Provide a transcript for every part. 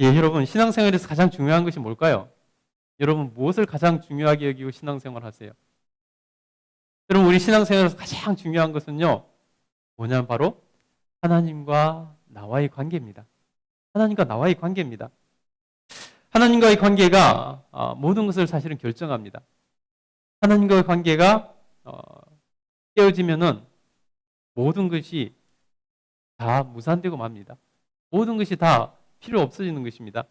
예, 여러분, 신앙생활에서 가장 중요한 것이 뭘까요? 여러분, 무엇을 가장 중요하게 여기고 신앙생활 하세요? 여러분, 우리 신앙생활에서 가장 중요한 것은요, 뭐냐면 바로 하나님과 나와의 관계입니다. 하나님과 나와의 관계입니다. 하나님과의 관계가 모든 것을 사실은 결정합니다. 하나님과의 관계가 깨어지면은 모든 것이 다 무산되고 맙니다. 모든 것이 다 필요 없어지는 것입니다.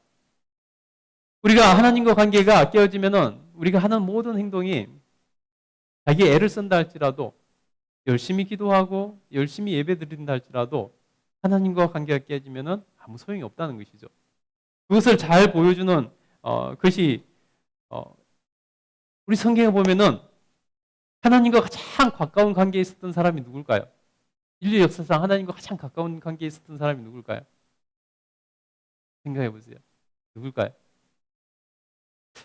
우리가 하나님과 관계가 깨어지면은 우리가 하는 모든 행동이 자기 애를 쓴다 할지라도 열심히 기도하고 열심히 예배 드린다 할지라도 하나님과 관계가 깨지면은 아무 소용이 없다는 것이죠. 그것을 잘 보여주는 것이 우리 성경에 보면은 하나님과 가장 가까운 관계에 있었던 사람이 누굴까요? 인류 역사상 하나님과 가장 가까운 관계에 있었던 사람이 누굴까요? 생각해 보세요. 누굴까요?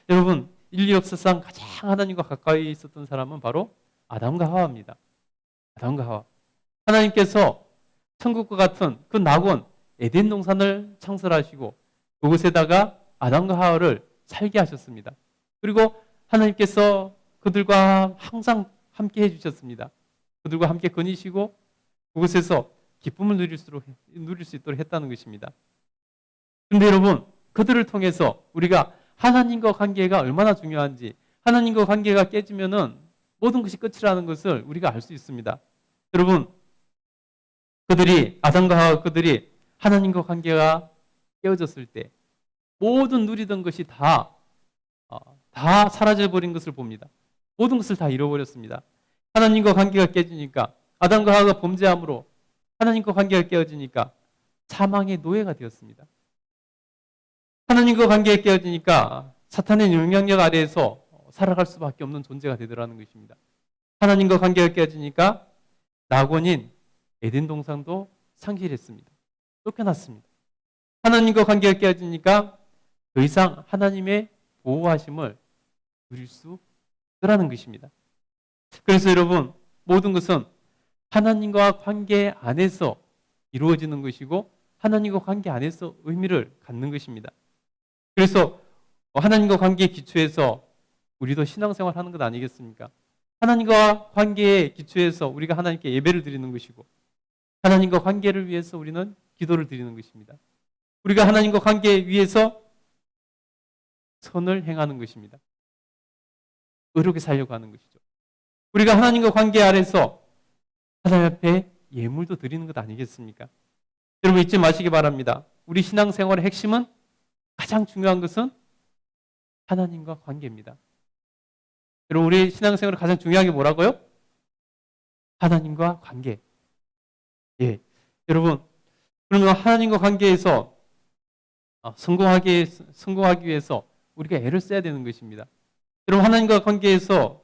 여러분, 인류 역사상 가장 하나님과 가까이 있었던 사람은 바로 아담과 하와입니다. 아담과 하와. 하나님께서 천국과 같은 그 낙원 에덴 동산을 창설하시고 그곳에다가 아담과 하와를 살게 하셨습니다. 그리고 하나님께서 그들과 항상 함께 해주셨습니다. 그들과 함께 거니시고 그곳에서 기쁨을 누릴 수 있도록 했다는 것입니다. 그런데 여러분, 그들을 통해서 우리가 하나님과 관계가 얼마나 중요한지, 하나님과 관계가 깨지면은 모든 것이 끝이라는 것을 우리가 알 수 있습니다. 여러분, 아담과 하와 그들이 하나님과 관계가 깨어졌을 때 모든 누리던 것이 다 사라져버린 것을 봅니다. 모든 것을 다 잃어버렸습니다. 하나님과 관계가 깨지니까, 아담과 하와가 범죄함으로 하나님과 관계가 깨어지니까 사망의 노예가 되었습니다. 하나님과 관계가 깨어지니까 사탄의 영향력 아래에서 살아갈 수밖에 없는 존재가 되더라는 것입니다. 하나님과 관계가 깨어지니까 낙원인 에덴 동산도 상실했습니다. 쫓겨났습니다. 하나님과 관계가 깨어지니까 더 이상 하나님의 보호하심을 누릴 수 없더라는 것입니다. 그래서 여러분, 모든 것은 하나님과 관계 안에서 이루어지는 것이고 하나님과 관계 안에서 의미를 갖는 것입니다. 그래서 하나님과 관계의 기초에서 우리도 신앙생활 하는 것 아니겠습니까? 하나님과 관계의 기초에서 우리가 하나님께 예배를 드리는 것이고 하나님과 관계를 위해서 우리는 기도를 드리는 것입니다. 우리가 하나님과 관계 위해서 선을 행하는 것입니다. 의롭게 살려고 하는 것이죠. 우리가 하나님과 관계 아래서 하나님 앞에 예물도 드리는 것 아니겠습니까? 여러분, 잊지 마시기 바랍니다. 우리 신앙생활의 핵심은, 가장 중요한 것은 하나님과 관계입니다. 여러분, 우리 신앙생활을 가장 중요한 게 뭐라고요? 하나님과 관계. 예, 여러분, 그러면 하나님과 관계에서 성공하기 위해서 우리가 애를 써야 되는 것입니다. 여러분, 하나님과 관계에서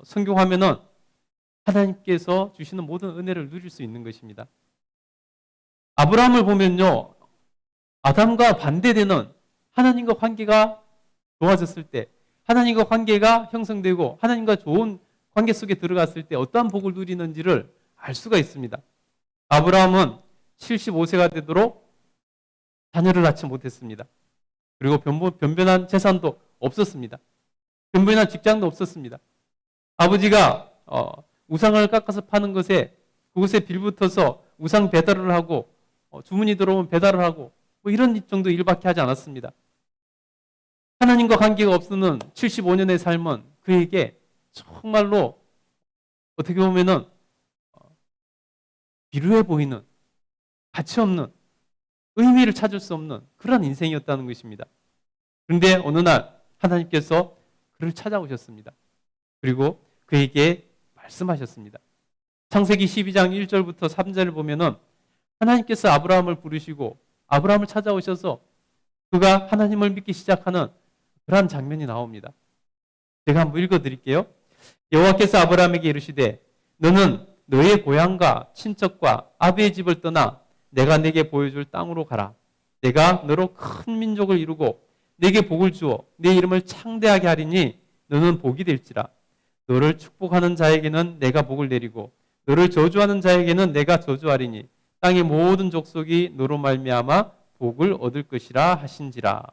성공하면은 하나님께서 주시는 모든 은혜를 누릴 수 있는 것입니다. 아브라함을 보면요, 아담과 반대되는 하나님과 관계가 좋아졌을 때, 하나님과 관계가 형성되고 하나님과 좋은 관계 속에 들어갔을 때 어떠한 복을 누리는지를 알 수가 있습니다. 아브라함은 75세가 되도록 자녀를 낳지 못했습니다. 그리고 변변한 재산도 없었습니다. 변변한 직장도 없었습니다. 아버지가 우상을 깎아서 파는 그곳에 빌붙어서 우상 배달을 하고 주문이 들어오면 배달을 하고 이런 정도 일밖에 하지 않았습니다. 하나님과 관계가 없는 75년의 삶은 그에게 정말로 어떻게 보면은 비루해 보이는, 가치 없는, 의미를 찾을 수 없는 그런 인생이었다는 것입니다. 그런데 어느 날 하나님께서 그를 찾아오셨습니다. 그리고 그에게 말씀하셨습니다. 창세기 12장 1절부터 3절을 보면은 하나님께서 아브라함을 부르시고 아브라함을 찾아오셔서 그가 하나님을 믿기 시작하는 그러한 장면이 나옵니다. 제가 한번 읽어드릴게요. 여호와께서 아브라함에게 이르시되 너는 너의 고향과 친척과 아비의 집을 떠나 내가 네게 보여줄 땅으로 가라. 내가 너로 큰 민족을 이루고 네게 복을 주어 네 이름을 창대하게 하리니 너는 복이 될지라. 너를 축복하는 자에게는 내가 복을 내리고 너를 저주하는 자에게는 내가 저주하리니 땅의 모든 족속이 너로 말미암아 복을 얻을 것이라 하신지라.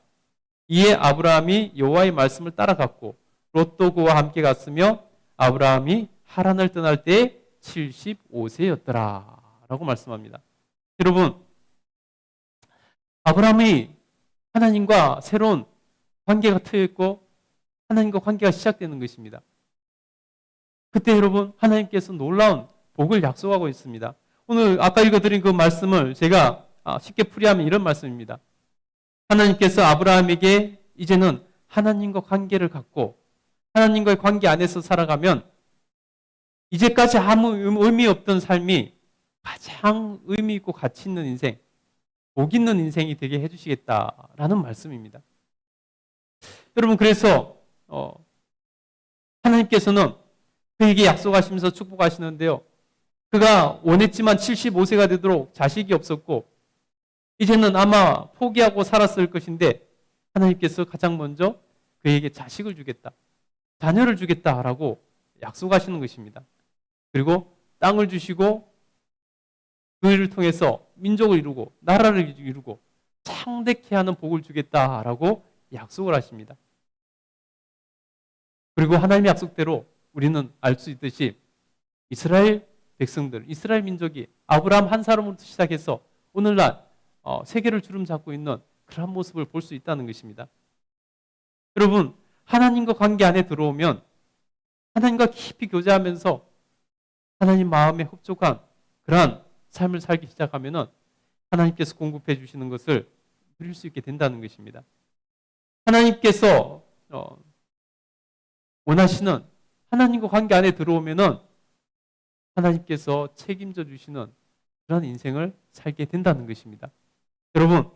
이에 아브라함이 여호와의 말씀을 따라갔고 롯도 그와 함께 갔으며 아브라함이 하란을 떠날 때 75세였더라 라고 말씀합니다. 여러분, 아브라함이 하나님과 새로운 관계가 트였고 하나님과 관계가 시작되는 것입니다. 그때 여러분, 하나님께서 놀라운 복을 약속하고 있습니다. 오늘 아까 읽어드린 그 말씀을 제가 쉽게 풀이하면 이런 말씀입니다. 하나님께서 아브라함에게 이제는 하나님과 관계를 갖고 하나님과의 관계 안에서 살아가면 이제까지 아무 의미 없던 삶이 가장 의미 있고 가치 있는 인생, 복 있는 인생이 되게 해주시겠다라는 말씀입니다. 여러분, 그래서 하나님께서는 그에게 약속하시면서 축복하시는데요. 그가 원했지만 75세가 되도록 자식이 없었고 이제는 아마 포기하고 살았을 것인데 하나님께서 가장 먼저 그에게 자식을 주겠다, 자녀를 주겠다라고 약속하시는 것입니다. 그리고 땅을 주시고 그를 통해서 민족을 이루고 나라를 이루고 창대케 하는 복을 주겠다라고 약속을 하십니다. 그리고 하나님의 약속대로 우리는 알 수 있듯이 이스라엘 백성들, 이스라엘 민족이 아브라함 한 사람부터 시작해서 오늘날 세계를 주름 잡고 있는 그런 모습을 볼 수 있다는 것입니다. 여러분, 하나님과 관계 안에 들어오면 하나님과 깊이 교제하면서 하나님 마음에 흡족한 그러한 삶을 살기 시작하면 하나님께서 공급해 주시는 것을 누릴 수 있게 된다는 것입니다. 하나님께서 원하시는 하나님과 관계 안에 들어오면 하나님께서 책임져 주시는 그런 인생을 살게 된다는 것입니다. 여러분,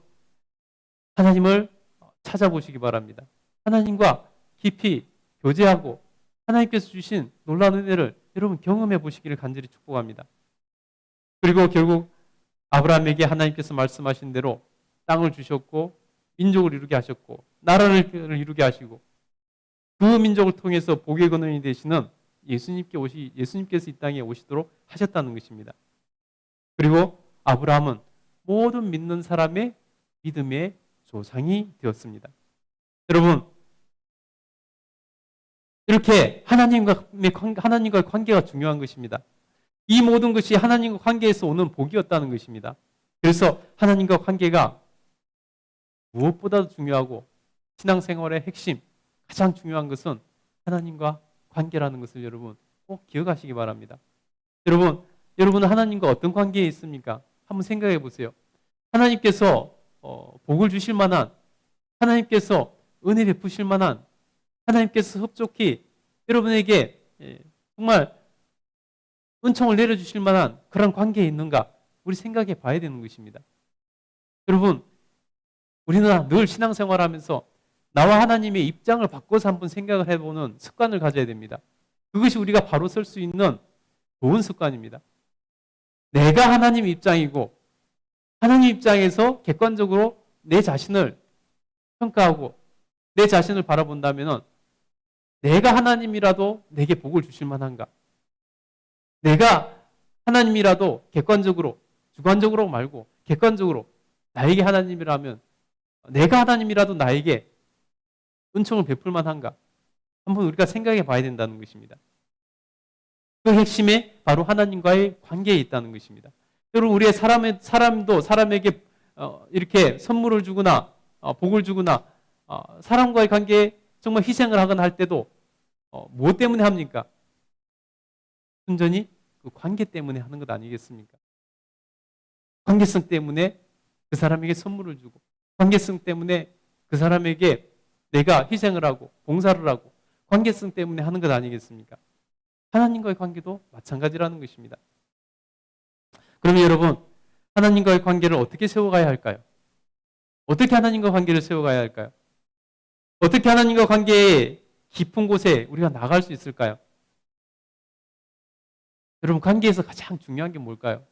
하나님을 찾아보시기 바랍니다. 하나님과 깊이 교제하고 하나님께서 주신 놀라운 은혜를 여러분 경험해 보시기를 간절히 축복합니다. 그리고 결국 아브라함에게 하나님께서 말씀하신 대로 땅을 주셨고 민족을 이루게 하셨고 나라를 이루게 하시고 그 민족을 통해서 복의 근원이 되시는 예수님께서 이 땅에 오시도록 하셨다는 것입니다. 그리고 아브라함은 모든 믿는 사람의 믿음의 조상이 되었습니다. 여러분, 이렇게 하나님과의 관계가 중요한 것입니다. 이 모든 것이 하나님과 관계에서 오는 복이었다는 것입니다. 그래서 하나님과 관계가 무엇보다도 중요하고 신앙생활의 핵심, 가장 중요한 것은 하나님과 관계라는 것을 여러분 꼭 기억하시기 바랍니다. 여러분은 하나님과 어떤 관계에 있습니까? 한번 생각해 보세요. 하나님께서 복을 주실 만한, 하나님께서 은혜 베푸실 만한, 하나님께서 흡족히 여러분에게 정말 은총을 내려주실 만한 그런 관계에 있는가? 우리 생각해 봐야 되는 것입니다. 여러분, 우리는 늘 신앙생활하면서 나와 하나님의 입장을 바꿔서 한번 생각을 해보는 습관을 가져야 됩니다. 그것이 우리가 바로 설 수 있는 좋은 습관입니다. 내가 하나님 입장이고 하나님 입장에서 객관적으로 내 자신을 평가하고 내 자신을 바라본다면 내가 하나님이라도 내게 복을 주실 만한가? 내가 하나님이라도 객관적으로, 주관적으로 말고 객관적으로 나에게 하나님이라면 내가 하나님이라도 나에게 은총을 베풀 만한가? 한번 우리가 생각해 봐야 된다는 것입니다. 그 핵심에 바로 하나님과의 관계에 있다는 것입니다. 여러분, 우리의 사람도 사람에게 이렇게 선물을 주거나 복을 주거나 사람과의 관계에 정말 희생을 하거나 할 때도 무엇 때문에 합니까? 순전히 그 관계 때문에 하는 것 아니겠습니까? 관계성 때문에 그 사람에게 선물을 주고 관계성 때문에 그 사람에게 내가 희생을 하고 봉사를 하고 관계성 때문에 하는 것 아니겠습니까? 하나님과의 관계도 마찬가지라는 것입니다. 그러면 여러분, 하나님과의 관계를 어떻게 세워가야 할까요? 어떻게 하나님과 관계를 세워가야 할까요? 어떻게 하나님과 관계의 깊은 곳에 우리가 나갈 수 있을까요? 여러분, 관계에서 가장 중요한 게 뭘까요?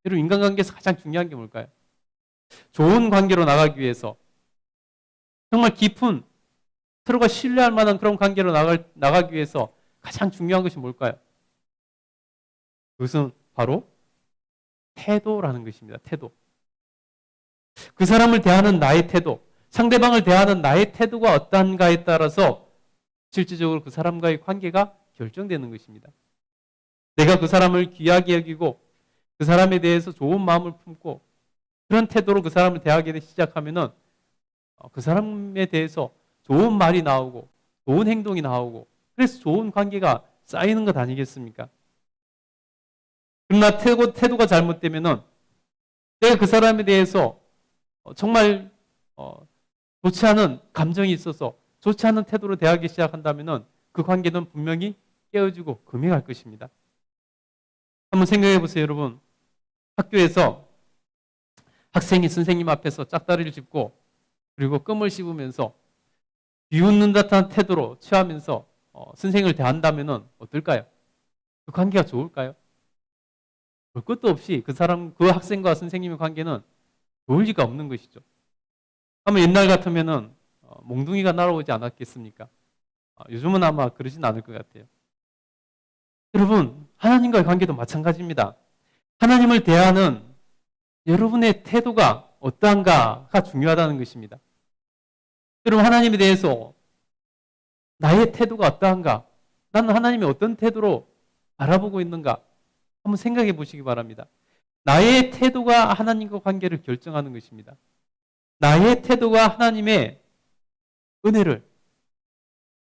여러분, 인간관계에서 가장 중요한 게 뭘까요? 좋은 관계로 나가기 위해서 정말 깊은 서로가 신뢰할 만한 그런 관계로 나가기 위해서 가장 중요한 것이 뭘까요? 그것은 바로 태도라는 것입니다. 태도. 그 사람을 대하는 나의 태도, 상대방을 대하는 나의 태도가 어떠한가에 따라서 실질적으로 그 사람과의 관계가 결정되는 것입니다. 내가 그 사람을 귀하게 여기고 그 사람에 대해서 좋은 마음을 품고 그런 태도로 그 사람을 대하기 시작하면은 그 사람에 대해서 좋은 말이 나오고 좋은 행동이 나오고 그래서 좋은 관계가 쌓이는 것 아니겠습니까? 그러나 태도가 잘못되면은 내가 그 사람에 대해서 정말 좋지 않은 감정이 있어서 좋지 않은 태도로 대하기 시작한다면은 그 관계는 분명히 깨어지고 금해갈 것입니다. 한번 생각해 보세요, 여러분. 학교에서 학생이 선생님 앞에서 짝다리를 짚고 그리고 껌을 씹으면서 비웃는 듯한 태도로 취하면서 선생님을 대한다면은 어떨까요? 그 관계가 좋을까요? 볼 것도 없이 그 학생과 선생님의 관계는 좋을 리가 없는 것이죠. 아마 옛날 같으면은 몽둥이가 날아오지 않았겠습니까? 요즘은 아마 그러진 않을 것 같아요. 여러분, 하나님과의 관계도 마찬가지입니다. 하나님을 대하는 여러분의 태도가 어떠한가가 중요하다는 것입니다. 여러분, 하나님에 대해서 나의 태도가 어떠한가? 나는 하나님의 어떤 태도로 바라보고 있는가? 한번 생각해 보시기 바랍니다. 나의 태도가 하나님과 관계를 결정하는 것입니다. 나의 태도가 하나님의 은혜를,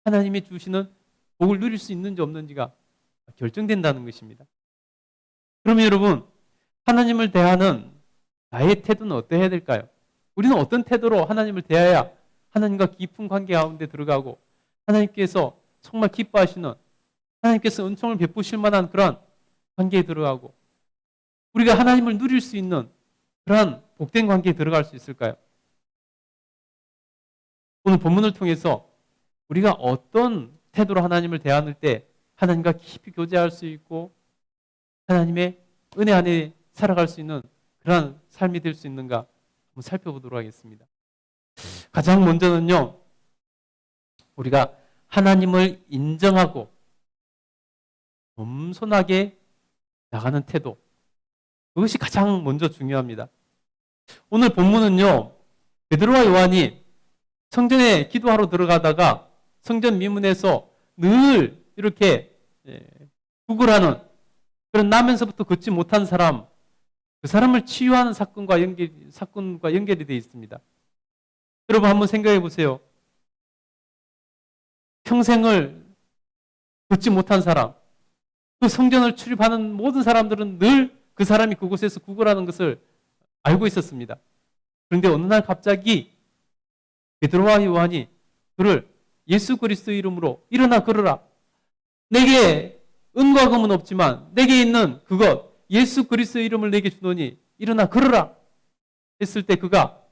하나님이 주시는 복을 누릴 수 있는지 없는지가 결정된다는 것입니다. 그러면 여러분, 하나님을 대하는 나의 태도는 어떠해야 될까요? 우리는 어떤 태도로 하나님을 대해야 하나님과 깊은 관계 가운데 들어가고 하나님께서 정말 기뻐하시는, 하나님께서 은총을 베푸실 만한 그러한 관계에 들어가고 우리가 하나님을 누릴 수 있는 그러한 복된 관계에 들어갈 수 있을까요? 오늘 본문을 통해서 우리가 어떤 태도로 하나님을 대하는 때 하나님과 깊이 교제할 수 있고 하나님의 은혜 안에 살아갈 수 있는 그러한 삶이 될 수 있는가 한번 살펴보도록 하겠습니다. 가장 먼저는요, 우리가 하나님을 인정하고 겸손하게 나가는 태도, 그것이 가장 먼저 중요합니다. 오늘 본문은요, 베드로와 요한이 성전에 기도하러 들어가다가 성전 미문에서 늘 이렇게 구걸하는 그런 나면서부터 걷지 못한 사람, 그 사람을 치유하는 사건과 연결이 되어 있습니다. 여러분 한번 생각해 보세요. 평생을 걷지 못한 사람, 그 성전을 출입하는 모든 사람들은 늘 그 사람이 그곳에서 구걸하는 것을 알고 있었습니다. 그런데 어느 날 갑자기 베드로와 요한이 그를 예수 그리스도의 이름으로 일어나 걸으라. 내게 은과 금은 없지만 내게 있는 그것 예수 그리스도의 이름을 내게 주노니 일어나 걸으라 했을 때 그가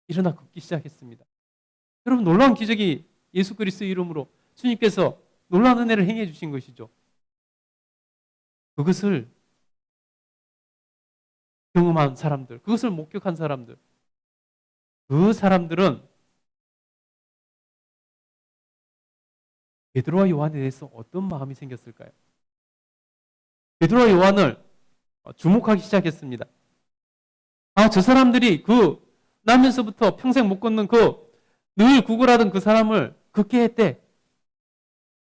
일어나 걷기 시작했습니다. 여러분, 놀라운 기적이 예수 그리스도의 이름으로 주님께서 놀라운 은혜를 행해 주신 것이죠. 그것을 경험한 사람들, 그것을 목격한 사람들, 그 사람들은 베드로와 요한에 대해서 어떤 마음이 생겼을까요? 베드로와 요한을 주목하기 시작했습니다. 저 사람들이 그 나면서부터 평생 못 걷는 그 늘 구걸하던 그 사람을 걷게 했대.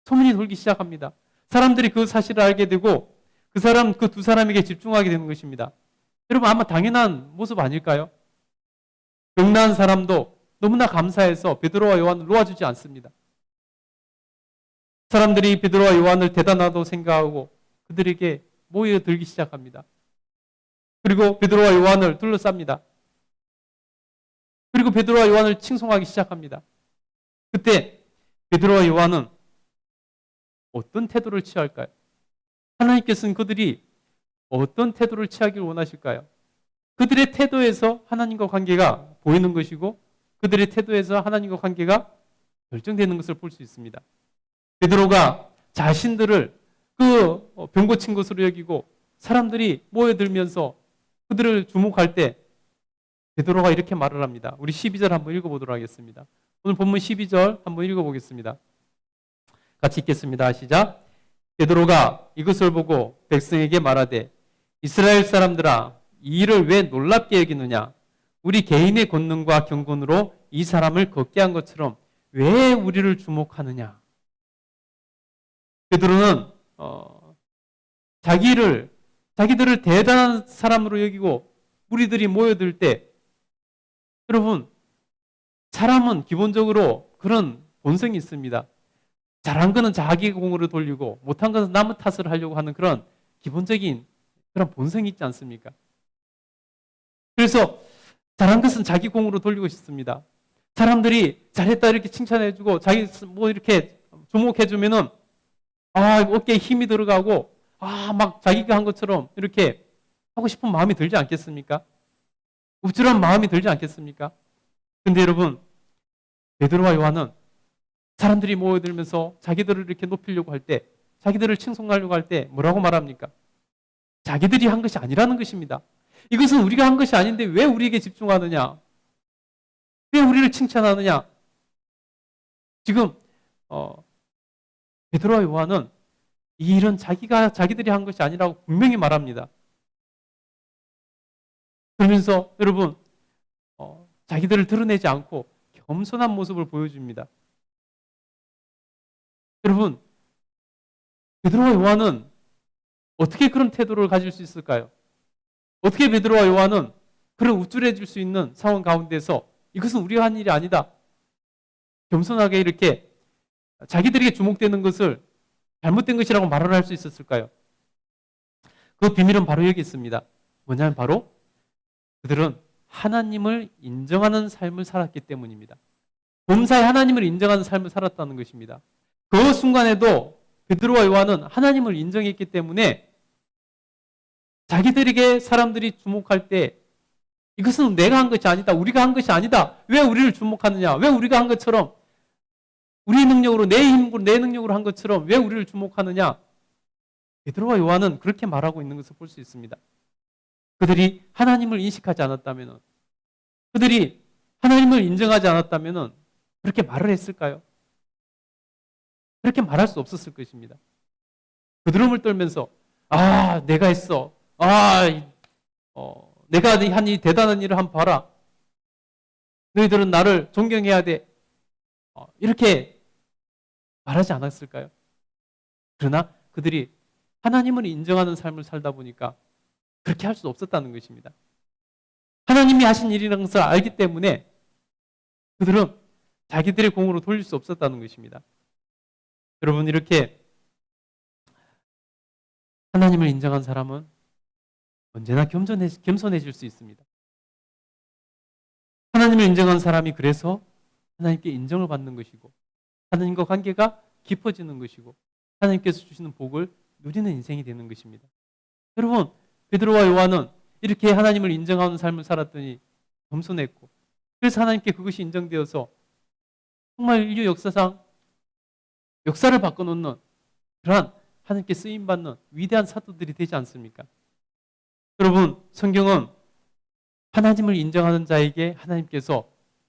소문이 돌기 시작합니다. 사람들이 그 사실을 알게 되고 그 두 사람에게 집중하게 되는 것입니다. 여러분, 아마 당연한 모습 아닐까요? 병나은 사람도 너무나 감사해서 베드로와 요한을 놓아주지 않습니다. 사람들이 베드로와 요한을 대단하다고 생각하고 그들에게 모여들기 시작합니다. 그리고 베드로와 요한을 둘러쌉니다. 그리고 베드로와 요한을 칭송하기 시작합니다. 그때 베드로와 요한은 어떤 태도를 취할까요? 하나님께서는 그들이 어떤 태도를 취하기를 원하실까요? 그들의 태도에서 하나님과 관계가 보이는 것이고 그들의 태도에서 하나님과 관계가 결정되는 것을 볼 수 있습니다. 베드로가 자신들을 그 병 고친 것으로 여기고 사람들이 모여들면서 그들을 주목할 때 베드로가 이렇게 말을 합니다. 우리 12절 한번 읽어보도록 하겠습니다. 오늘 본문 12절 한번 읽어보겠습니다. 같이 읽겠습니다. 시작. 베드로가 이것을 보고 백성에게 말하되 이스라엘 사람들아, 이 일을 왜 놀랍게 여기느냐? 우리 개인의 권능과 경건으로 이 사람을 걷게 한 것처럼 왜 우리를 주목하느냐? 베드로는 자기들을 대단한 사람으로 여기고 무리들이 모여들 때, 여러분, 사람은 기본적으로 그런 본성이 있습니다. 잘한 거는 자기 공으로 돌리고 못한 것은 남의 탓을 하려고 하는 그런 기본적인 그런 본성이 있지 않습니까? 그래서 잘한 것은 자기 공으로 돌리고 싶습니다. 사람들이 잘했다 이렇게 칭찬해주고 자기 뭐 이렇게 주목해주면은 어깨에 힘이 들어가고 막 자기가 한 것처럼 이렇게 하고 싶은 마음이 들지 않겠습니까? 우쭐한 마음이 들지 않겠습니까? 근데 여러분, 베드로와 요한은 사람들이 모여들면서 자기들을 이렇게 높이려고 할 때, 자기들을 칭송하려고 할 때 뭐라고 말합니까? 자기들이 한 것이 아니라는 것입니다. 이것은 우리가 한 것이 아닌데 왜 우리에게 집중하느냐? 왜 우리를 칭찬하느냐? 지금 베드로와 요한은 이 일은 자기들이 한 것이 아니라고 분명히 말합니다. 그러면서 여러분 자기들을 드러내지 않고 겸손한 모습을 보여줍니다. 여러분, 베드로와 요한은 어떻게 그런 태도를 가질 수 있을까요? 어떻게 베드로와 요한은 그런 우쭐해질 수 있는 상황 가운데서 이것은 우리가 한 일이 아니다, 겸손하게 이렇게 자기들에게 주목되는 것을 잘못된 것이라고 말을 할 수 있었을까요? 그 비밀은 바로 여기 있습니다. 뭐냐면 바로 그들은 하나님을 인정하는 삶을 살았기 때문입니다. 범사에 하나님을 인정하는 삶을 살았다는 것입니다. 그 순간에도 베드로와 요한은 하나님을 인정했기 때문에 자기들에게 사람들이 주목할 때 이것은 내가 한 것이 아니다, 우리가 한 것이 아니다, 왜 우리를 주목하느냐, 왜 우리가 한 것처럼 우리의 능력으로 내 힘으로 내 능력으로 한 것처럼 왜 우리를 주목하느냐, 베드로와 요한은 그렇게 말하고 있는 것을 볼 수 있습니다. 그들이 하나님을 인식하지 않았다면, 그들이 하나님을 인정하지 않았다면 그렇게 말을 했을까요? 그렇게 말할 수 없었을 것입니다. 그드름을 떨면서 내가 했어, 내가 한 이 대단한 일을 한번 봐라, 너희들은 나를 존경해야 돼, 이렇게 말하지 않았을까요? 그러나 그들이 하나님을 인정하는 삶을 살다 보니까 그렇게 할 수 없었다는 것입니다. 하나님이 하신 일이라는 것을 알기 때문에 그들은 자기들의 공으로 돌릴 수 없었다는 것입니다. 여러분, 이렇게 하나님을 인정한 사람은 언제나 겸손해질 수 있습니다. 하나님을 인정한 사람이 그래서 하나님께 인정을 받는 것이고 하나님과 관계가 깊어지는 것이고 하나님께서 주시는 복을 누리는 인생이 되는 것입니다. 여러분, 베드로와 요한은 이렇게 하나님을 인정하는 삶을 살았더니 겸손했고, 그래서 하나님께 그것이 인정되어서 정말 인류 역사상 역사를 바꿔놓는 그러한 하나님께 쓰임받는 위대한 사도들이 되지 않습니까? 여러분, 성경은 하나님을 인정하는 자에게 하나님께서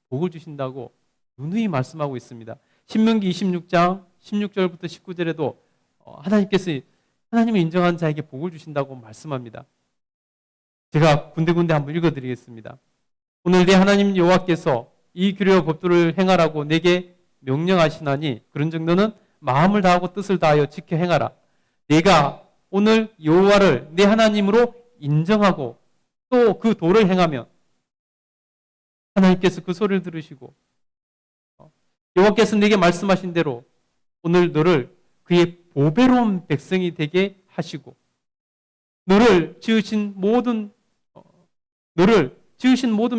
복을 주신다고 누누이 말씀하고 있습니다. 신명기 26장 16절부터 19절에도 하나님께서 하나님을 인정하는 자에게 복을 주신다고 말씀합니다. 제가 군데군데 한번 읽어드리겠습니다. 오늘 내 하나님 여호와께서 이 규례와 법도를 행하라고 내게 명령하시나니 그런즉 너는 마음을 다하고 뜻을 다하여 지켜 행하라. 내가 오늘 여호와를 내 하나님으로 인정하고 또 그 도를 행하면 하나님께서 그 소리를 들으시고 여호와께서 내게 말씀하신 대로 오늘 너를 그의 보배로운 백성이 되게 하시고 너를 지으신 모든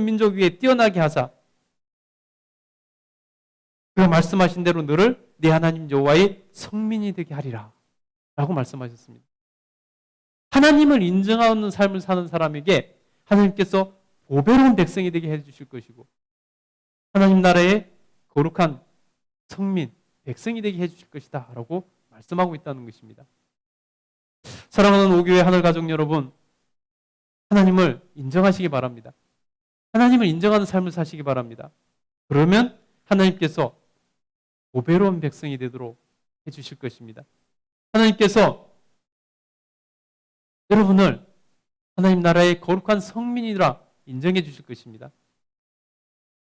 민족 위에 뛰어나게 하사 그가 말씀하신 대로 너를 내 하나님 여호와의 성민이 되게 하리라 라고 말씀하셨습니다. 하나님을 인정하는 삶을 사는 사람에게 하나님께서 보배로운 백성이 되게 해주실 것이고 하나님 나라의 거룩한 성민, 백성이 되게 해주실 것이다 라고 말씀하고 있다는 것입니다. 사랑하는 오교회 하늘가족 여러분, 하나님을 인정하시기 바랍니다. 하나님을 인정하는 삶을 사시기 바랍니다. 그러면 하나님께서 보배로운 백성이 되도록 해주실 것입니다. 하나님께서 여러분을 하나님 나라의 거룩한 성민이라 인정해 주실 것입니다.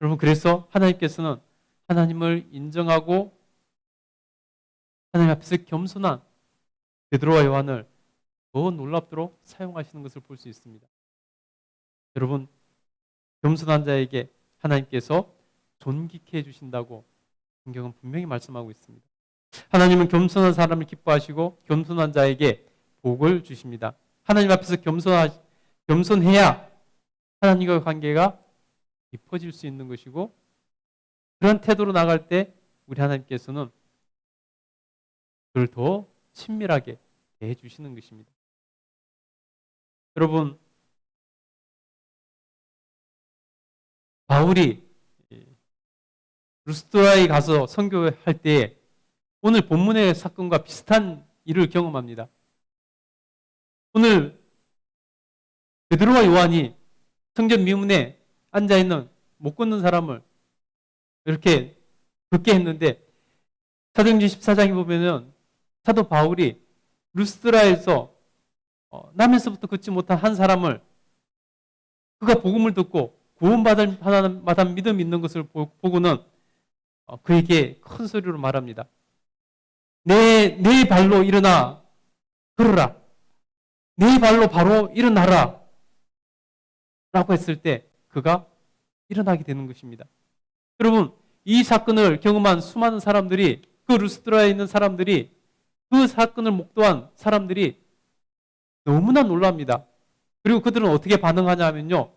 여러분, 그래서 하나님께서는 하나님을 인정하고 하나님 앞에서 겸손한 베드로와 요한을 더 놀랍도록 사용하시는 것을 볼 수 있습니다. 여러분, 겸손한 자에게 하나님께서 존귀케 해주신다고 성경은 분명히 말씀하고 있습니다. 하나님은 겸손한 사람을 기뻐하시고 겸손한 자에게 복을 주십니다. 하나님 앞에서 겸손해야 하나님과 관계가 깊어질 수 있는 것이고, 그런 태도로 나갈 때 우리 하나님께서는 그를 더 친밀하게 대해 주시는 것입니다. 여러분, 바울이 루스드라에 가서 선교할 때에 오늘 본문의 사건과 비슷한 일을 경험합니다. 오늘 베드로와 요한이 성전 미문에 앉아있는 못 걷는 사람을 이렇게 걷게 했는데, 사도행전 14장에 보면은 사도 바울이 루스드라에서 남에서부터 걷지 못한 한 사람을, 그가 복음을 듣고 구원받을 만한 믿음이 있는 것을 보고는 그에게 큰 소리로 말합니다. 내 발로 일어나 걸어라. 내 발로 바로 일어나라. 라고 했을 때 그가 일어나게 되는 것입니다. 여러분, 이 사건을 경험한 수많은 사람들이, 그 루스드라에 있는 사람들이, 그 사건을 목도한 사람들이 너무나 놀랍니다. 그리고 그들은 어떻게 반응하냐면요,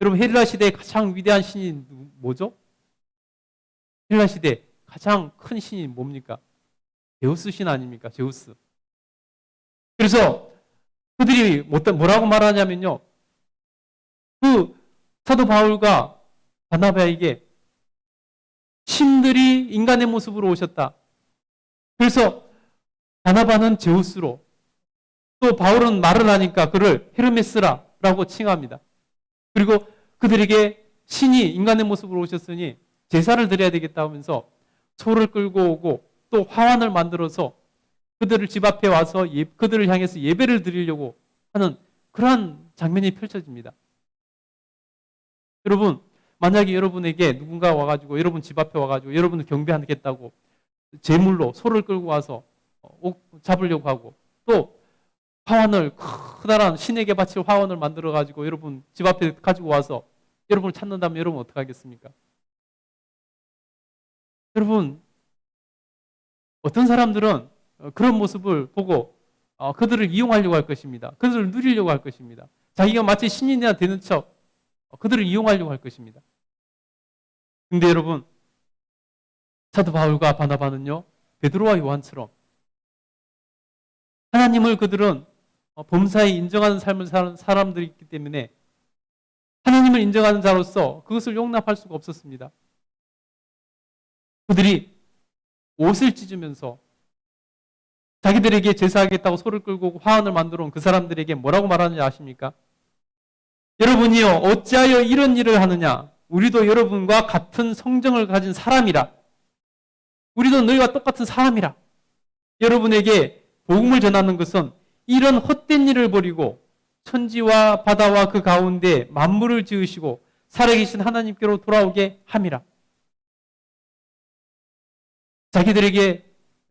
여러분, 헬라 시대의 가장 위대한 신이 뭐죠? 헬라 시대 가장 큰 신이 뭡니까? 제우스 신 아닙니까? 제우스. 그래서 그들이 뭐라고 말하냐면요, 그 사도 바울과 바나바에게 신들이 인간의 모습으로 오셨다. 그래서 바나바는 제우스로, 또 바울은 말을 하니까 그를 헤르메스라라고 칭합니다. 그리고 그들에게 신이 인간의 모습으로 오셨으니 제사를 드려야 되겠다 하면서 소를 끌고 오고, 또 화환을 만들어서 그들을 집 앞에 와서 그들을 향해서 예배를 드리려고 하는 그러한 장면이 펼쳐집니다. 여러분, 만약에 여러분에게 누군가 와가지고 여러분 집 앞에 와가지고 여러분을 경배하겠다고 제물로 소를 끌고 와서 잡으려고 하고, 또 화환을, 커다란 신에게 바칠 화환을 만들어가지고 여러분 집 앞에 가지고 와서 여러분을 찾는다면 여러분 어떻게 하겠습니까? 여러분, 어떤 사람들은 그런 모습을 보고 그들을 이용하려고 할 것입니다. 그들을 누리려고 할 것입니다. 자기가 마치 신인이나 되는 척 그들을 이용하려고 할 것입니다. 근데 여러분, 사도 바울과 바나바는요, 베드로와 요한처럼 하나님을 그들은 범사에 인정하는 삶을 사는 사람들이기 때문에 하나님을 인정하는 자로서 그것을 용납할 수가 없었습니다. 그들이 옷을 찢으면서 자기들에게 제사하겠다고 소를 끌고 오고 화환을 만들어 온 그 사람들에게 뭐라고 말하는지 아십니까? 여러분이요, 어찌하여 이런 일을 하느냐? 우리도 여러분과 같은 성정을 가진 사람이라. 우리도 너희와 똑같은 사람이라. 여러분에게 복음을 전하는 것은 이런 헛된 일을 버리고 천지와 바다와 그 가운데 만물을 지으시고 살아계신 하나님께로 돌아오게 함이라. 자기들에게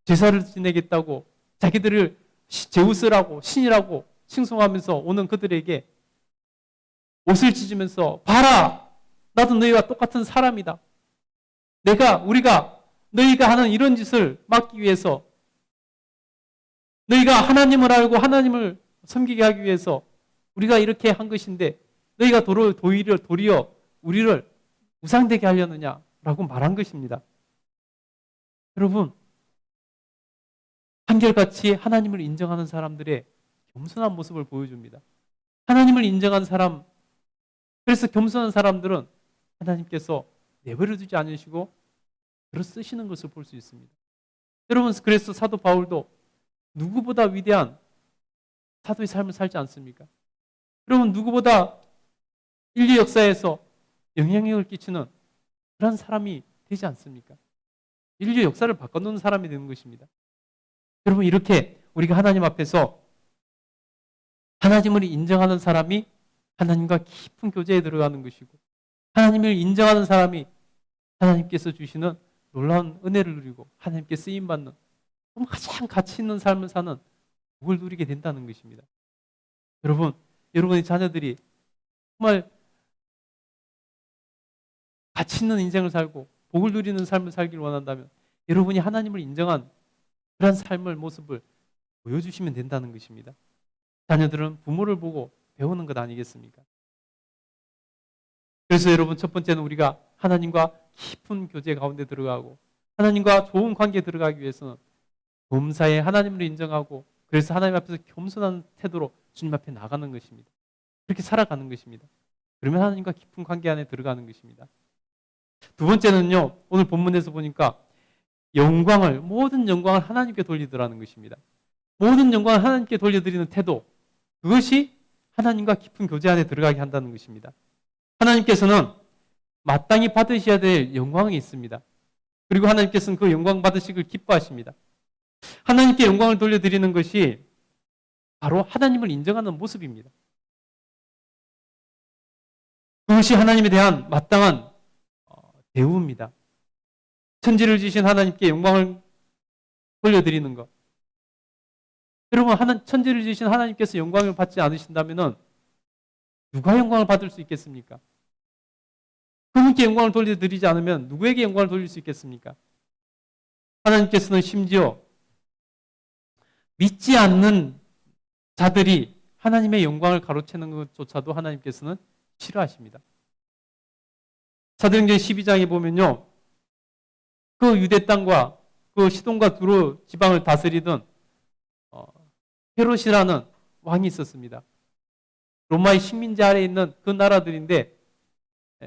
제사를 지내겠다고 자기들을 제우스라고 신이라고 칭송하면서 오는 그들에게 옷을 찢으면서, 봐라, 나도 너희와 똑같은 사람이다. 우리가 너희가 하는 이런 짓을 막기 위해서, 너희가 하나님을 알고 하나님을 섬기게 하기 위해서 우리가 이렇게 한 것인데 너희가 도리어 우리를 우상되게 하려느냐라고 말한 것입니다. 여러분, 한결같이 하나님을 인정하는 사람들의 겸손한 모습을 보여줍니다. 하나님을 인정한 사람, 그래서 겸손한 사람들은 하나님께서 내버려 두지 않으시고 들어 쓰시는 것을 볼 수 있습니다. 여러분, 그래서 사도 바울도 누구보다 위대한 사도의 삶을 살지 않습니까? 여러분, 누구보다 인류 역사에서 영향력을 끼치는 그런 사람이 되지 않습니까? 인류 역사를 바꿔놓는 사람이 되는 것입니다. 여러분, 이렇게 우리가 하나님 앞에서 하나님을 인정하는 사람이 하나님과 깊은 교제에 들어가는 것이고, 하나님을 인정하는 사람이 하나님께서 주시는 놀라운 은혜를 누리고 하나님께 쓰임받는 가장 가치 있는 삶을 사는 복을 누리게 된다는 것입니다. 여러분, 여러분의 자녀들이 정말 가치 있는 인생을 살고 복을 누리는 삶을 살기를 원한다면 여러분이 하나님을 인정한 그런 삶의 모습을 보여주시면 된다는 것입니다. 자녀들은 부모를 보고 배우는 것 아니겠습니까? 그래서 여러분, 첫 번째는 우리가 하나님과 깊은 교제 가운데 들어가고 하나님과 좋은 관계에 들어가기 위해서는 범사에 하나님을 인정하고 그래서 하나님 앞에서 겸손한 태도로 주님 앞에 나가는 것입니다. 그렇게 살아가는 것입니다. 그러면 하나님과 깊은 관계 안에 들어가는 것입니다. 두 번째는요, 오늘 본문에서 보니까 모든 영광을 하나님께 돌리더라는 것입니다. 모든 영광을 하나님께 돌려드리는 태도, 그것이 하나님과 깊은 교제 안에 들어가게 한다는 것입니다. 하나님께서는 마땅히 받으셔야 될 영광이 있습니다. 그리고 하나님께서는 그 영광 받으시길 기뻐하십니다. 하나님께 영광을 돌려드리는 것이 바로 하나님을 인정하는 모습입니다. 그것이 하나님에 대한 마땅한 대우입니다. 천지를 지신 하나님께 영광을 돌려드리는 것. 여러분, 천지를 지신 하나님께서 영광을 받지 않으신다면 누가 영광을 받을 수 있겠습니까? 그분께 영광을 돌려드리지 않으면 누구에게 영광을 돌릴 수 있겠습니까? 하나님께서는 심지어 믿지 않는 자들이 하나님의 영광을 가로채는 것조차도 하나님께서는 싫어하십니다. 사도행전 12장에 보면요, 그 유대 땅과 그 시돈과 두로 지방을 다스리던 헤롯이라는 왕이 있었습니다. 로마의 식민지 아래에 있는 그 나라들인데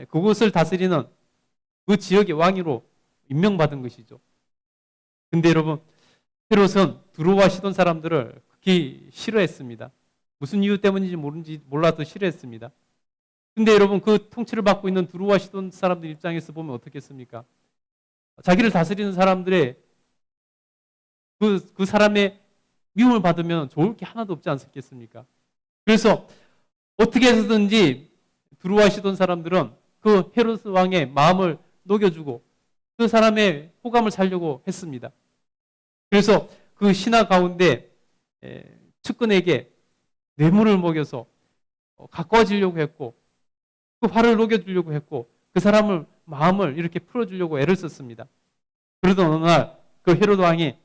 그곳을 다스리는 그 지역의 왕으로 임명받은 것이죠. 근데 여러분, 헤롯은 두로와 시돈 사람들을 극히 싫어했습니다. 무슨 이유 때문인지 몰라도 싫어했습니다. 근데 여러분, 그 통치를 받고 있는 두로와 시돈 사람들 입장에서 보면 어떻겠습니까? 자기를 다스리는 사람들의 그 사람의 미움을 받으면 좋을 게 하나도 없지 않겠습니까? 그래서 어떻게 해서든지 두로와 시돈 사람들은 그 헤롯 왕의 마음을 녹여주고 그 사람의 호감을 살려고 했습니다. 그래서 그 신하 가운데 측근에게 뇌물을 먹여서 가까워지려고 했고 그 화를 녹여주려고 했고 그 사람을 마음을 이렇게 풀어주려고 애를 썼습니다. 그러던 어느 날 그 헤롯 왕이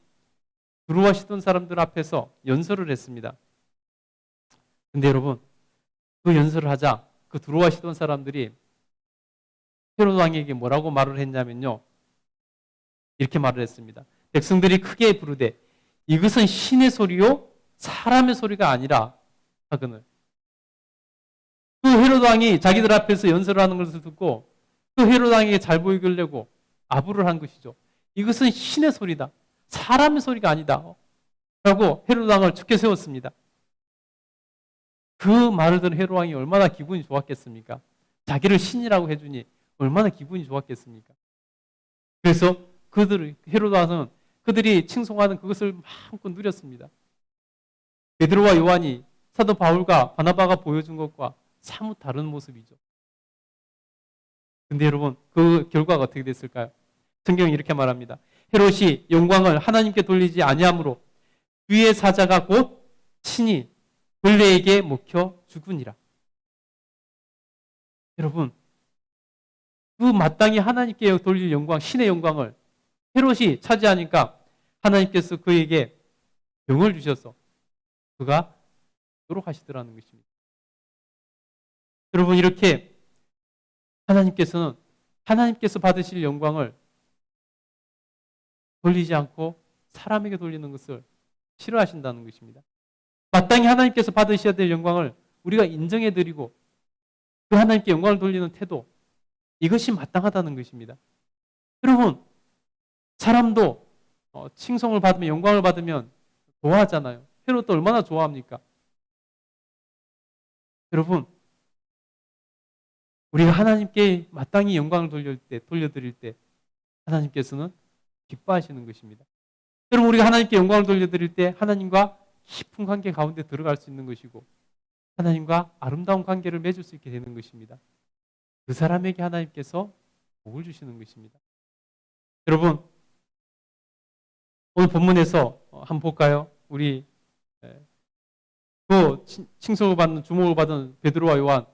두로와 시돈 사람들 앞에서 연설을 했습니다. 근데 여러분, 그 연설을 하자 그 두로와 시돈 사람들이 헤롯 왕에게 뭐라고 말을 했냐면요, 이렇게 말을 했습니다. 백성들이 크게 부르되 이것은 신의 소리요 사람의 소리가 아니라 하거늘. 그 헤롯 왕이 자기들 앞에서 연설을 하는 것을 듣고 그 헤롯 왕에게 잘 보이려고 아부를 한 것이죠. 이것은 신의 소리다, 사람의 소리가 아니다 라고 헤롯 왕을 죽게 세웠습니다. 그 말을 들은 헤롯 왕이 얼마나 기분이 좋았겠습니까? 자기를 신이라고 해주니 얼마나 기분이 좋았겠습니까? 그래서 헤롯 왕은 그들이 칭송하는 그것을 마음껏 누렸습니다. 베드로와 요한이 사도 바울과 바나바가 보여준 것과 사뭇 다른 모습이죠. 근데 여러분, 그 결과가 어떻게 됐을까요? 성경이 이렇게 말합니다. 헤롯이 영광을 하나님께 돌리지 아니하므로 주의 사자가 곧 친히 벌레에게 먹혀 죽으니라. 여러분, 그 마땅히 하나님께 돌릴 영광, 신의 영광을 헤롯이 차지하니까 하나님께서 그에게 병을 주셔서 그가 돌아가시더라는 것입니다. 여러분, 이렇게 하나님께서는 하나님께서 받으실 영광을 돌리지 않고 사람에게 돌리는 것을 싫어하신다는 것입니다. 마땅히 하나님께서 받으셔야 될 영광을 우리가 인정해드리고 그 하나님께 영광을 돌리는 태도, 이것이 마땅하다는 것입니다. 여러분, 사람도 칭송을 받으면, 영광을 받으면 좋아하잖아요. 헤롯도 얼마나 좋아합니까? 여러분, 우리가 하나님께 마땅히 영광을 돌려드릴 때 하나님께서는 기뻐하시는 것입니다. 여러분, 우리가 하나님께 영광을 돌려드릴 때 하나님과 깊은 관계 가운데 들어갈 수 있는 것이고 하나님과 아름다운 관계를 맺을 수 있게 되는 것입니다. 그 사람에게 하나님께서 복을 주시는 것입니다. 여러분, 오늘 본문에서 한번 볼까요? 우리 그 칭송을 받는, 주목을 받은 베드로와 요한,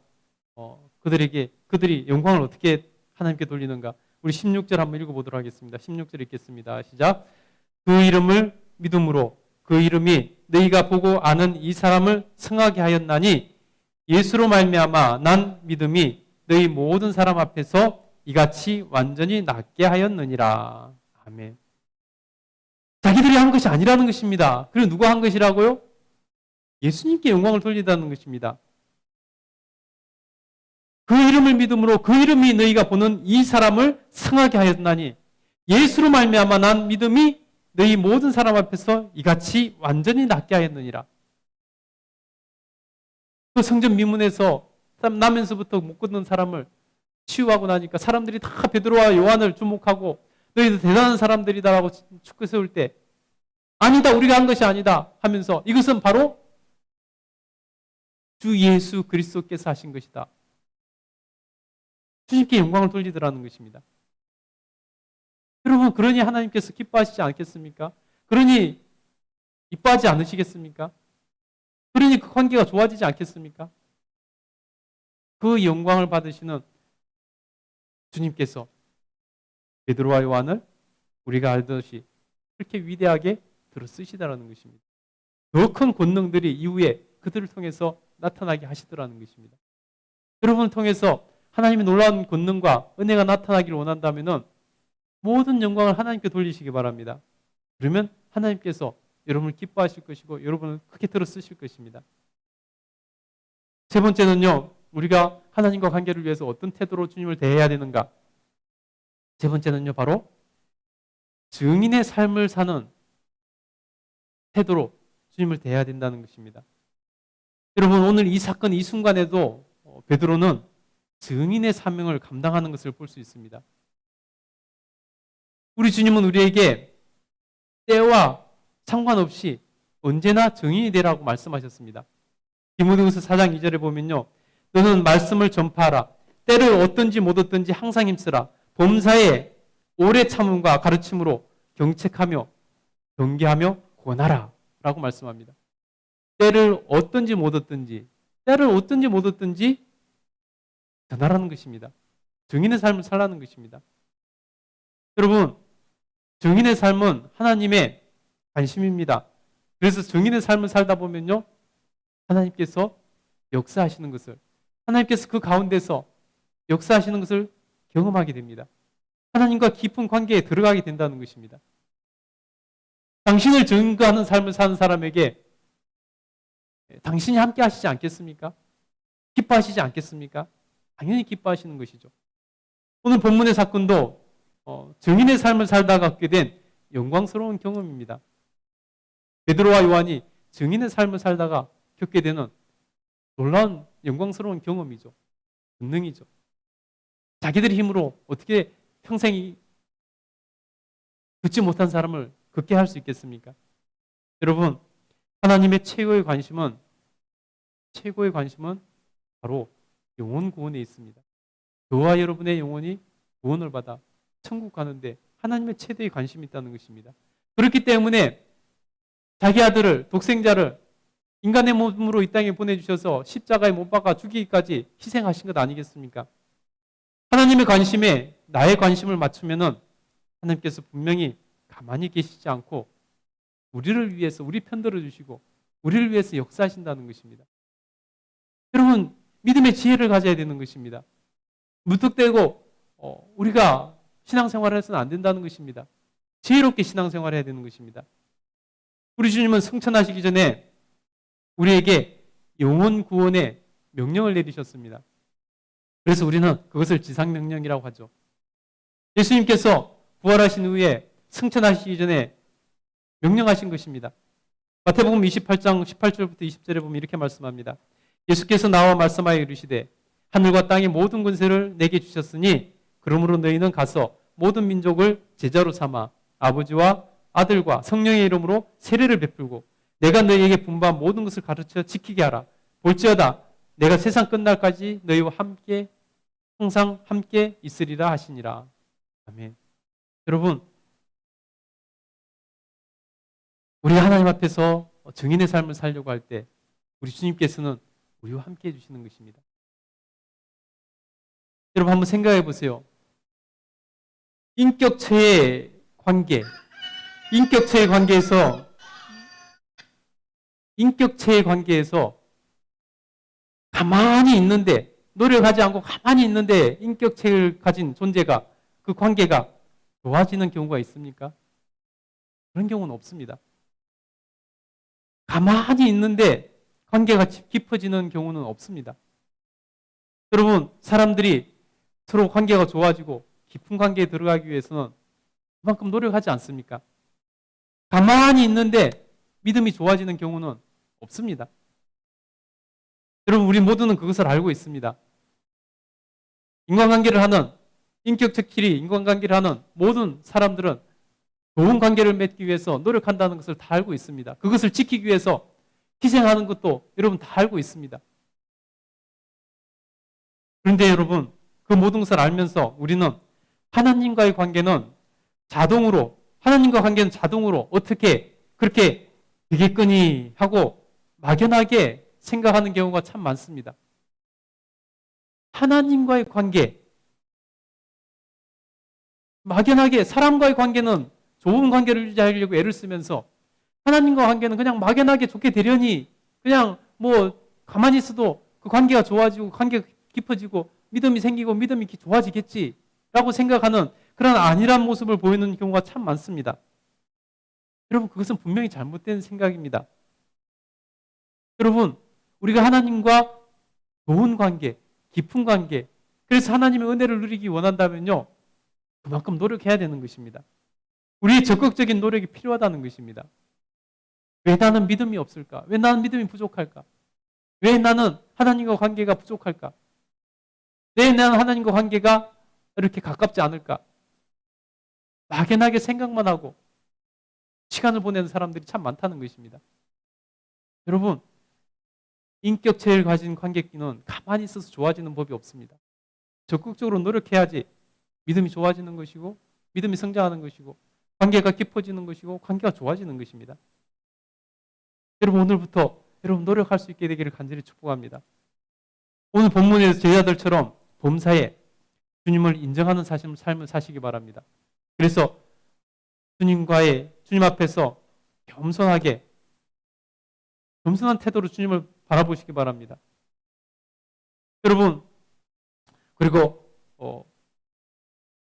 그들이 영광을 어떻게 하나님께 돌리는가? 우리 16절 한번 읽어보도록 하겠습니다. 16절 읽겠습니다. 시작. 그 이름을 믿음으로 그 이름이 너희가 보고 아는 이 사람을 승하게 하였나니 예수로 말미암아 난 믿음이 너희 모든 사람 앞에서 이같이 완전히 낫게 하였느니라. 아멘. 자기들이 한 것이 아니라는 것입니다. 그리고 누가 한 것이라고요? 예수님께 영광을 돌리다는 것입니다. 그 이름을 믿음으로 그 이름이 너희가 보는 이 사람을 승하게 하였나니 예수로 말미암아 난 믿음이 너희 모든 사람 앞에서 이같이 완전히 낫게 하였느니라. 그 성전 미문에서 나면서부터 못 걷는 사람을 치유하고 나니까 사람들이 다 베드로와 요한을 주목하고 너희들 대단한 사람들이다라고 축구 세울 때 아니다, 우리가 한 것이 아니다 하면서 이것은 바로 주 예수 그리스도께서 하신 것이다. 주님께 영광을 돌리더라는 것입니다. 여러분, 그러니 하나님께서 기뻐하시지 않겠습니까? 그러니 이뻐하지 않으시겠습니까? 그러니 그 관계가 좋아지지 않겠습니까? 그 영광을 받으시는 주님께서 베드로와 요한을 우리가 알듯이 그렇게 위대하게 들어 쓰시다라는 것입니다. 더 큰 권능들이 이후에 그들을 통해서 나타나게 하시더라는 것입니다. 여러분을 통해서 하나님의 놀라운 권능과 은혜가 나타나기를 원한다면 모든 영광을 하나님께 돌리시기 바랍니다. 그러면 하나님께서 여러분을 기뻐하실 것이고 여러분을 크게 들어 쓰실 것입니다. 세 번째는요, 우리가 하나님과 관계를 위해서 어떤 태도로 주님을 대해야 되는가? 세 번째는요, 바로 증인의 삶을 사는 태도로 주님을 대해야 된다는 것입니다. 여러분, 오늘 이 사건, 이 순간에도 베드로는 증인의 사명을 감당하는 것을 볼 수 있습니다. 우리 주님은 우리에게 때와 상관없이 언제나 증인이 되라고 말씀하셨습니다. 디모데후서 4장 2절에 보면요, 너는 말씀을 전파하라. 때를 얻든지 못 얻든지 항상 힘쓰라. 범사에 오래 참음과 가르침으로 경책하며 경계하며 권하라 라고 말씀합니다. 때를 얻든지 못 얻든지, 때를 얻든지 못 얻든지 전하라는 것입니다. 증인의 삶을 살라는 것입니다. 여러분, 증인의 삶은 하나님의 관심입니다. 그래서 증인의 삶을 살다 보면요, 하나님께서 역사하시는 것을, 하나님께서 그 가운데서 역사하시는 것을 경험하게 됩니다. 하나님과 깊은 관계에 들어가게 된다는 것입니다. 당신을 증거하는 삶을 사는 사람에게 당신이 함께 하시지 않겠습니까? 기뻐하시지 않겠습니까? 당연히 기뻐하시는 것이죠. 오늘 본문의 사건도 증인의 삶을 살다가 얻게 된 영광스러운 경험입니다. 베드로와 요한이 증인의 삶을 살다가 겪게 되는 놀라운 영광스러운 경험이죠. 본능이죠. 자기들의 힘으로 어떻게 평생 걷지 못한 사람을 걷게 할 수 있겠습니까? 여러분, 하나님의 최고의 관심은 바로 영혼 구원에 있습니다. 저와 여러분의 영혼이 구원을 받아 천국 가는데 하나님의 최대의 관심이 있다는 것입니다. 그렇기 때문에 자기 아들을, 독생자를 인간의 몸으로 이 땅에 보내주셔서 십자가에 못 박아 죽이기까지 희생하신 것 아니겠습니까? 하나님의 관심에 나의 관심을 맞추면은 하나님께서 분명히 가만히 계시지 않고 우리를 위해서, 우리 편들어 주시고 우리를 위해서 역사하신다는 것입니다. 여러분, 믿음의 지혜를 가져야 되는 것입니다. 무턱대고 우리가 신앙생활을 해서는 안 된다는 것입니다. 지혜롭게 신앙생활을 해야 되는 것입니다. 우리 주님은 승천하시기 전에 우리에게 영혼 구원의 명령을 내리셨습니다. 그래서 우리는 그것을 지상명령이라고 하죠. 예수님께서 부활하신 후에 승천하시기 전에 명령하신 것입니다. 마태복음 28장 18절부터 20절에 보면 이렇게 말씀합니다. 예수께서 나와 말씀하여 이르시되 하늘과 땅의 모든 권세를 내게 주셨으니 그러므로 너희는 가서 모든 민족을 제자로 삼아 아버지와 아들과 성령의 이름으로 세례를 베풀고 내가 너희에게 분부한 모든 것을 가르쳐 지키게 하라. 볼지어다 내가 세상 끝날까지 너희와 함께 항상 함께 있으리라 하시니라. 아멘. 여러분, 우리가 하나님 앞에서 증인의 삶을 살려고 할 때 우리 주님께서는 우리와 함께 해주시는 것입니다. 여러분 한번 생각해 보세요. 인격체의 관계, 인격체의 관계에서 가만히 있는데, 노력하지 않고 가만히 있는데 인격체를 가진 존재가, 그 관계가 좋아지는 경우가 있습니까? 그런 경우는 없습니다. 가만히 있는데 관계가 깊어지는 경우는 없습니다. 여러분, 사람들이 서로 관계가 좋아지고 깊은 관계에 들어가기 위해서는 그만큼 노력하지 않습니까? 가만히 있는데 믿음이 좋아지는 경우는 없습니다. 여러분, 우리 모두는 그것을 알고 있습니다. 인간관계를 하는, 인격체끼리 인간관계를 하는 모든 사람들은 좋은 관계를 맺기 위해서 노력한다는 것을 다 알고 있습니다. 그것을 지키기 위해서 희생하는 것도 여러분 다 알고 있습니다. 그런데 여러분, 그 모든 것을 알면서 우리는 하나님과의 관계는 하나님과 관계는 자동으로 어떻게 그렇게 되겠거니 하고 막연하게 생각하는 경우가 참 많습니다. 하나님과의 관계, 막연하게 사람과의 관계는 좋은 관계를 유지하려고 애를 쓰면서 하나님과 관계는 그냥 막연하게 좋게 되려니 그냥 뭐 가만히 있어도 그 관계가 좋아지고 관계가 깊어지고 믿음이 생기고 믿음이 좋아지겠지라고 생각하는 그런 안일한 모습을 보이는 경우가 참 많습니다. 여러분, 그것은 분명히 잘못된 생각입니다. 여러분, 우리가 하나님과 좋은 관계, 깊은 관계, 그래서 하나님의 은혜를 누리기 원한다면요, 그만큼 노력해야 되는 것입니다. 우리의 적극적인 노력이 필요하다는 것입니다. 왜 나는 믿음이 없을까? 왜 나는 믿음이 부족할까? 왜 나는 하나님과 관계가 부족할까? 왜 나는 하나님과 관계가 이렇게 가깝지 않을까? 막연하게 생각만 하고 시간을 보내는 사람들이 참 많다는 것입니다. 여러분, 인격체를 가진 관계끼는 가만히 있어서 좋아지는 법이 없습니다. 적극적으로 노력해야지 믿음이 좋아지는 것이고 믿음이 성장하는 것이고 관계가 깊어지는 것이고 관계가 좋아지는 것입니다. 여러분, 오늘부터 여러분 노력할 수 있게 되기를 간절히 축복합니다. 오늘 본문에서 제자들처럼 범사에 주님을 인정하는 삶을 사시기 바랍니다. 그래서 주님 앞에서 겸손한 태도로 주님을 바라보시기 바랍니다. 여러분, 그리고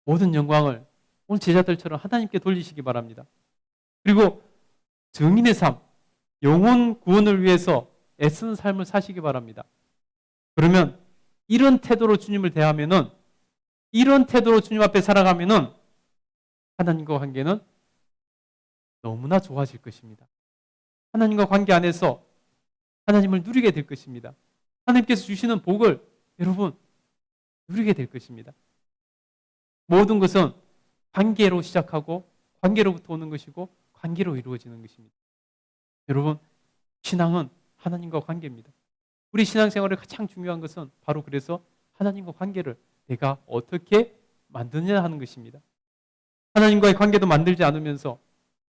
모든 영광을 오늘 제자들처럼 하나님께 돌리시기 바랍니다. 그리고 증인의 삶, 영혼 구원을 위해서 애쓰는 삶을 사시기 바랍니다. 그러면 이런 태도로 주님을 대하면은, 이런 태도로 주님 앞에 살아가면은 하나님과 관계는 너무나 좋아질 것입니다. 하나님과 관계 안에서 하나님을 누리게 될 것입니다. 하나님께서 주시는 복을 여러분 누리게 될 것입니다. 모든 것은 관계로 시작하고 관계로부터 오는 것이고 관계로 이루어지는 것입니다. 여러분, 신앙은 하나님과 관계입니다. 우리 신앙생활에 가장 중요한 것은 바로 그래서 하나님과 관계를 내가 어떻게 만드느냐 하는 것입니다. 하나님과의 관계도 만들지 않으면서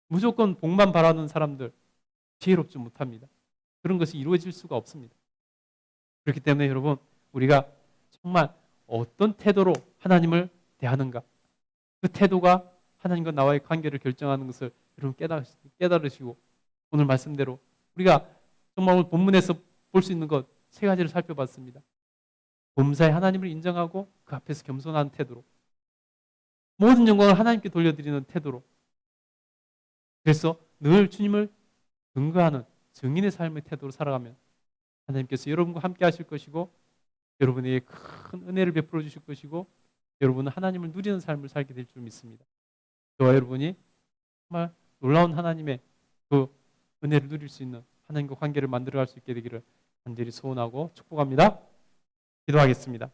무조건 복만 바라는 사람들 지혜롭지 못합니다. 그런 것이 이루어질 수가 없습니다. 그렇기 때문에 여러분, 우리가 정말 어떤 태도로 하나님을 대하는가, 그 태도가 하나님과 나와의 관계를 결정하는 것을 여러분 깨달으시고 오늘 말씀대로 우리가 정말 오늘 본문에서 볼 수 있는 것 세 가지를 살펴봤습니다. 범사에 하나님을 인정하고 그 앞에서 겸손한 태도로, 모든 영광을 하나님께 돌려드리는 태도로, 그래서 늘 주님을 증거하는 증인의 삶의 태도로 살아가면 하나님께서 여러분과 함께 하실 것이고 여러분에게 큰 은혜를 베풀어 주실 것이고 여러분은 하나님을 누리는 삶을 살게 될 줄 믿습니다. 저와 여러분이 정말 놀라운 하나님의 그 은혜를 누릴 수 있는 하나님과 관계를 만들어갈 수 있게 되기를 간절히 소원하고 축복합니다. 기도하겠습니다.